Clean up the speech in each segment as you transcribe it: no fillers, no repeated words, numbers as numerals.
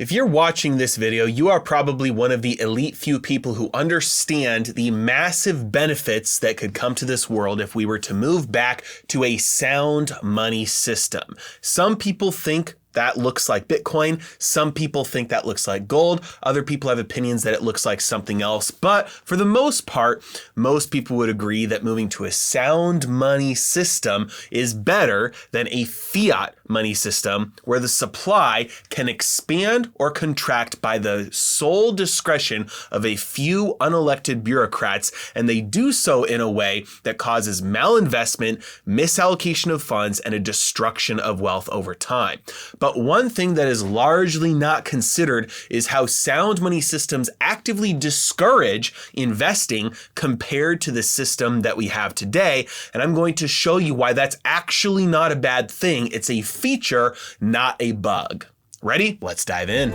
If you're watching this video, you are probably one of the elite few people who understand the massive benefits that could come to this world if we were to move back to a sound money system. Some people think that looks like Bitcoin. Some people think that looks like gold. Other people have opinions that it looks like something else. But for the most part, most people would agree that moving to a sound money system is better than a fiat money system where the supply can expand or contract by the sole discretion of a few unelected bureaucrats, and they do so in a way that causes malinvestment, misallocation of funds, and a destruction of wealth over time. But one thing that is largely not considered is how sound money systems actively discourage investing compared to the system that we have today. And I'm going to show you why that's actually not a bad thing. It's a feature, not a bug. Ready? Let's dive in.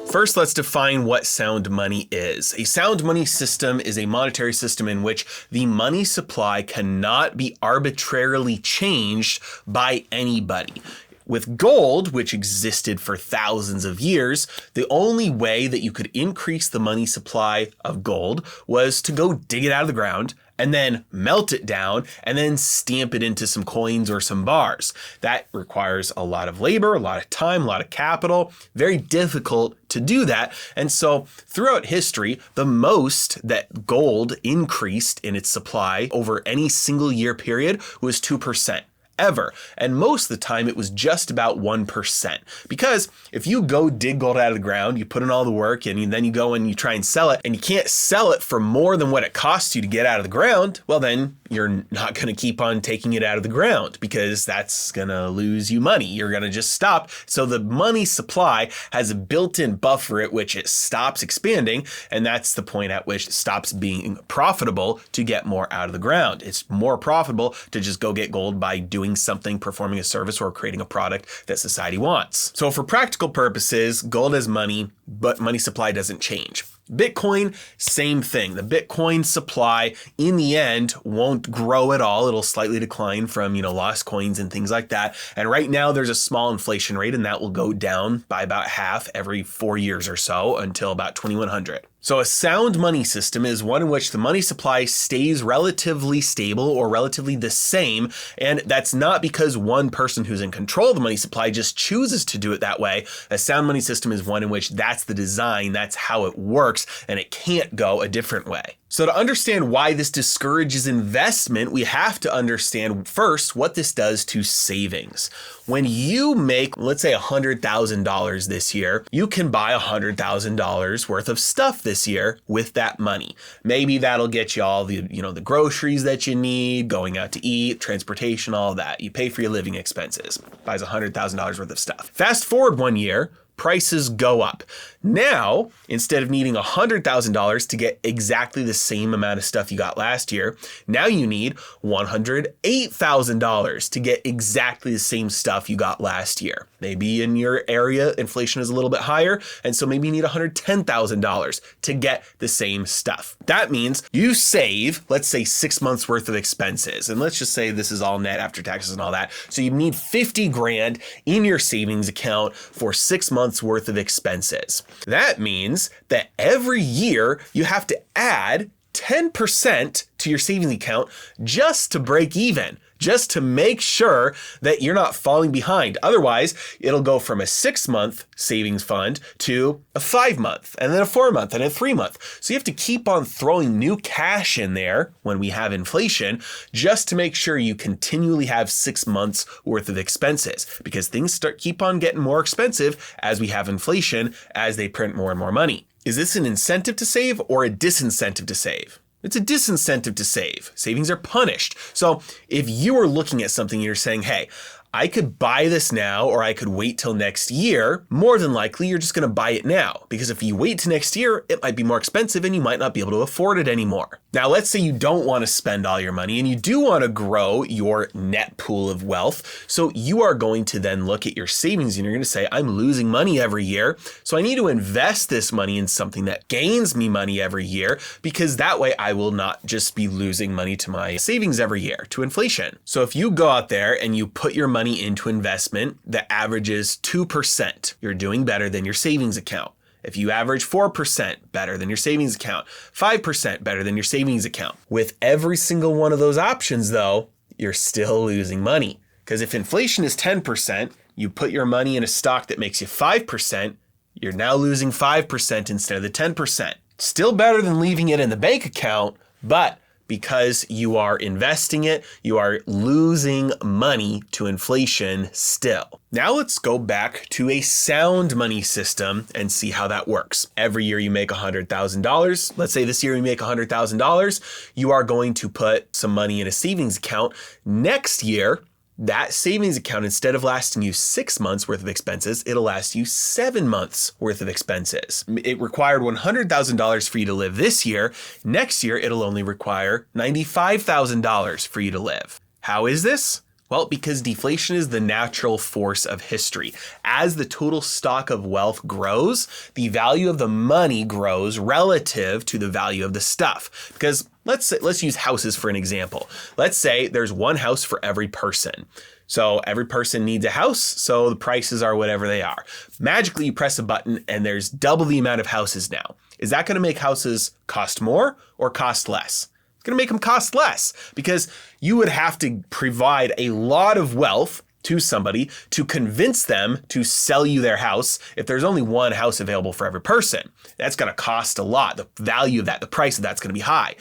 First, let's define what sound money is. A sound money system is a monetary system in which the money supply cannot be arbitrarily changed by anybody. With gold, which existed for thousands of years, the only way that you could increase the money supply of gold was to go dig it out of the ground and then melt it down and then stamp it into some coins or some bars. That requires a lot of labor, a lot of time, a lot of capital, very difficult to do that. And so throughout history, the most that gold increased in its supply over any single year period was 2%. Ever. And most of the time it was just about 1%. Because if you go dig gold out of the ground, you put in all the work and then you go and you try and sell it, and you can't sell it for more than what it costs you to get out of the ground, well then you're not going to keep on taking it out of the ground because that's going to lose you money. You're going to just stop. So the money supply has a built-in buffer at which it stops expanding, and that's the point at which it stops being profitable to get more out of the ground. It's more profitable to just go get gold by doing something, performing a service, or creating a product that society wants. So for practical purposes, gold is money, but money supply doesn't change. Bitcoin, same thing. The Bitcoin supply in the end won't grow at all. It'll slightly decline from, lost coins and things like that. And right now there's a small inflation rate, and that will go down by about half every 4 years or so until about 2100. So a sound money system is one in which the money supply stays relatively stable or relatively the same. And that's not because one person who's in control of the money supply just chooses to do it that way. A sound money system is one in which that's the design, that's how it works, and it can't go a different way. So to understand why this discourages investment, we have to understand first what this does to savings. When you make, let's say $100,000 this year, you can buy $100,000 worth of stuff this year with that money. Maybe that'll get you all the, the groceries that you need, going out to eat, transportation, all of that. You pay for your living expenses. Buys $100,000 worth of stuff. Fast forward 1 year, prices go up. Now, instead of needing $100,000 to get exactly the same amount of stuff you got last year, now you need $108,000 to get exactly the same stuff you got last year. Maybe in your area, inflation is a little bit higher, and so maybe you need $110,000 to get the same stuff. That means you save, let's say 6 months worth of expenses. And let's just say this is all net after taxes and all that. So you need 50 grand in your savings account for 6 months worth of expenses. That means that every year you have to add 10% to your savings account just to break even, just to make sure that you're not falling behind. Otherwise, it'll go from a 6-month savings fund to a 5-month, and then a 4-month, and a 3-month. So you have to keep on throwing new cash in there when we have inflation, just to make sure you continually have 6 months worth of expenses, because things keep on getting more expensive as we have inflation, as they print more and more money. Is this an incentive to save or a disincentive to save? It's a disincentive to save. Savings are punished. So if you are looking at something and you're saying, hey, I could buy this now or I could wait till next year. More than likely, you're just going to buy it now because if you wait till next year, it might be more expensive and you might not be able to afford it anymore. Now, let's say you don't want to spend all your money and you do want to grow your net pool of wealth. So you are going to then look at your savings and you're going to say, I'm losing money every year. So I need to invest this money in something that gains me money every year because that way I will not just be losing money to my savings every year, to inflation. So if you go out there and you put your money into investment that averages 2%, you're doing better than your savings account. If you average 4%, better than your savings account, 5% better than your savings account. With every single one of those options though, you're still losing money. Because if inflation is 10%, you put your money in a stock that makes you 5%, you're now losing 5% instead of the 10%. Still better than leaving it in the bank account, but because you are investing it, you are losing money to inflation still. Now let's go back to a sound money system and see how that works. Every year you make $100,000. Let's say this year you make $100,000. You are going to put some money in a savings account. Next year, that savings account, instead of lasting you 6 months worth of expenses, it'll last you 7 months worth of expenses. It required $100,000 for you to live this year. Next year, it'll only require $95,000 for you to live. How is this? Well, because deflation is the natural force of history. As the total stock of wealth grows, the value of the money grows relative to the value of the stuff. Because let's use houses for an example. Let's say there's one house for every person. So every person needs a house, so the prices are whatever they are. Magically, you press a button and there's double the amount of houses now. Is that going to make houses cost more or cost less? It's going to make them cost less because you would have to provide a lot of wealth to somebody to convince them to sell you their house if there's only one house available for every person. That's going to cost a lot. The value of that, the price of that's going to be high.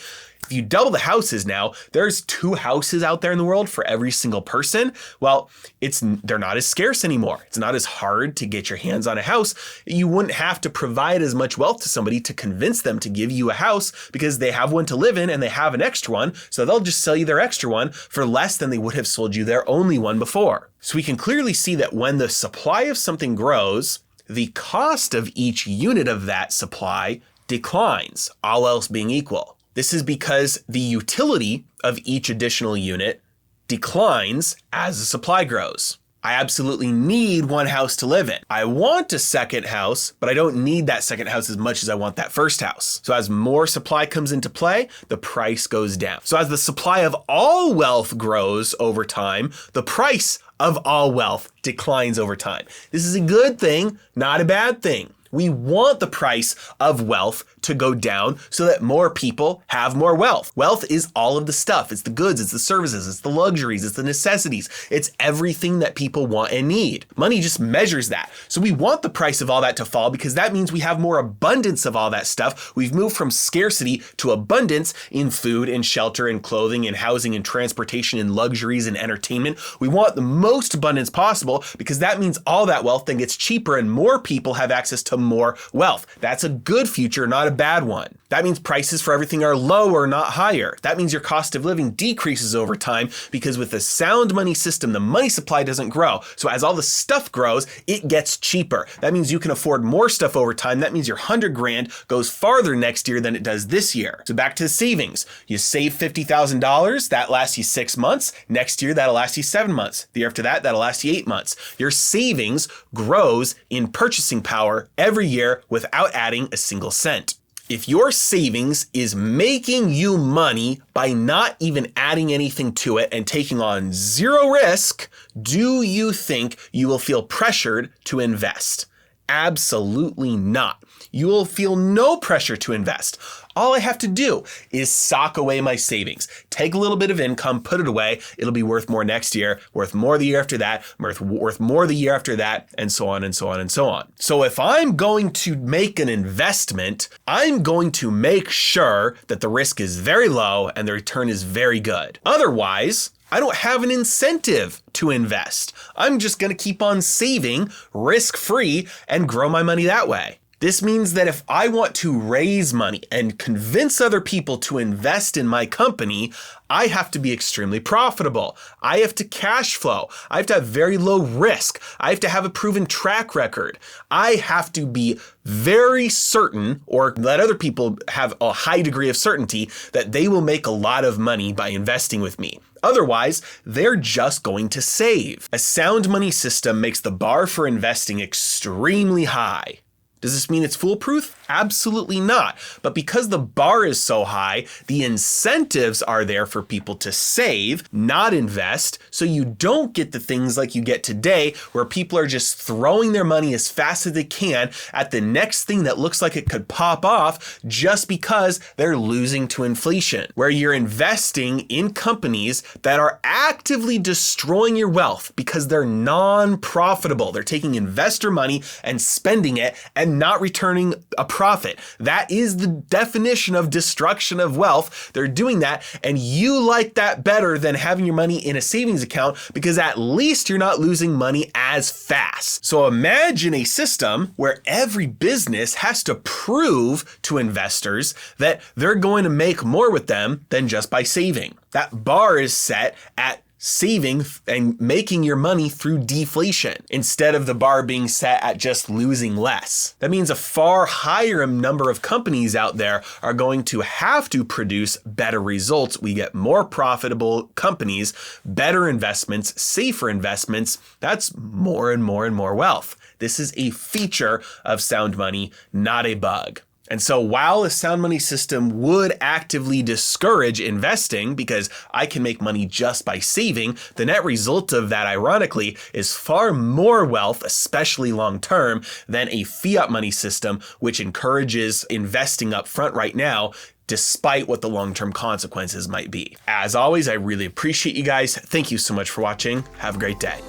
If you double the houses now, there's 2 houses out there in the world for every single person. Well, they're not as scarce anymore. It's not as hard to get your hands on a house. You wouldn't have to provide as much wealth to somebody to convince them to give you a house because they have one to live in and they have an extra one. So they'll just sell you their extra one for less than they would have sold you their only one before. So we can clearly see that when the supply of something grows, the cost of each unit of that supply declines, all else being equal. This is because the utility of each additional unit declines as the supply grows. I absolutely need one house to live in. I want a second house, but I don't need that second house as much as I want that first house. So as more supply comes into play, the price goes down. So as the supply of all wealth grows over time, the price of all wealth declines over time. This is a good thing, not a bad thing. We want the price of wealth to go down so that more people have more wealth. Wealth is all of the stuff. It's the goods, it's the services, it's the luxuries, it's the necessities. It's everything that people want and need. Money just measures that. So we want the price of all that to fall because that means we have more abundance of all that stuff. We've moved from scarcity to abundance in food and shelter and clothing and housing and transportation and luxuries and entertainment. We want the most abundance possible because that means all that wealth then gets cheaper and more people have access to more wealth. That's a good future, not a bad one. That means prices for everything are lower, not higher. That means your cost of living decreases over time because with a sound money system, the money supply doesn't grow. So as all the stuff grows, it gets cheaper. That means you can afford more stuff over time. That means your $100,000 goes farther next year than it does this year. So back to the savings. You save $50,000, that lasts you 6 months. Next year, that'll last you 7 months. The year after that, that'll last you 8 months. Your savings grows in purchasing power every year without adding a single cent. If your savings is making you money by not even adding anything to it and taking on zero risk, do you think you will feel pressured to invest? Absolutely not. You will feel no pressure to invest. All I have to do is sock away my savings, take a little bit of income, put it away. It'll be worth more next year, worth more the year after that, worth more the year after that, and so on and so on and so on. So if I'm going to make an investment, I'm going to make sure that the risk is very low and the return is very good. Otherwise, I don't have an incentive to invest. I'm just going to keep on saving risk-free and grow my money that way. This means that if I want to raise money and convince other people to invest in my company, I have to be extremely profitable. I have to cash flow. I have to have very low risk. I have to have a proven track record. I have to be very certain, or let other people have a high degree of certainty, that they will make a lot of money by investing with me. Otherwise, they're just going to save. A sound money system makes the bar for investing extremely high. Does this mean it's foolproof? Absolutely not. But because the bar is so high, the incentives are there for people to save, not invest, so you don't get the things like you get today where people are just throwing their money as fast as they can at the next thing that looks like it could pop off just because they're losing to inflation, where you're investing in companies that are actively destroying your wealth because they're non-profitable. They're taking investor money and spending it and not returning a profit. That is the definition of destruction of wealth. They're doing that, and you like that better than having your money in a savings account because at least you're not losing money as fast. So imagine a system where every business has to prove to investors that they're going to make more with them than just by saving. That bar is set at saving and making your money through deflation instead of the bar being set at just losing less. That means a far higher number of companies out there are going to have to produce better results. We get more profitable companies, better investments, safer investments. That's more and more and more wealth. This is a feature of sound money, not a bug. And so while a sound money system would actively discourage investing because I can make money just by saving, the net result of that, ironically, is far more wealth, especially long term, than a fiat money system, which encourages investing up front right now, despite what the long-term consequences might be. As always, I really appreciate you guys. Thank you so much for watching. Have a great day.